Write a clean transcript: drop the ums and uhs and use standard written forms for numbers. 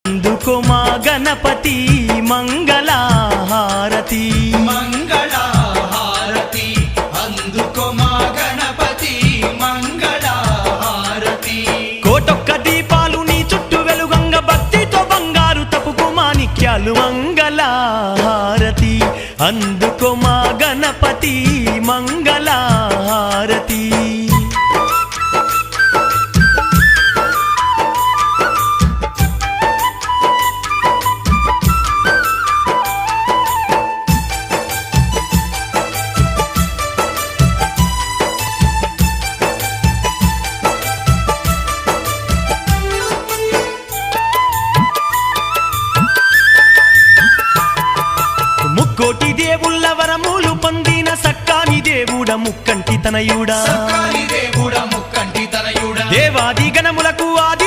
అందుకో మా గణపతి మంగళహారతి మంగళహారతి అందుకో మా గణపతి మంగళహారతి కోటొక్క దీపాలు నీ చుట్టూ వెలుగంగ భక్తితో బంగారు తపుకు మాణిక్యాలు మంగళహారతి అందుకో మా గణపతి మంగళహారతి ముక్కోటి దేవుళ్ళ వరములు పొందిన సక్కాని దేవుడ ముక్కంటి తనయుడా సక్కాని దేవుడ ముక్కంటి తనయుడా దేవాది గణములకు ఆది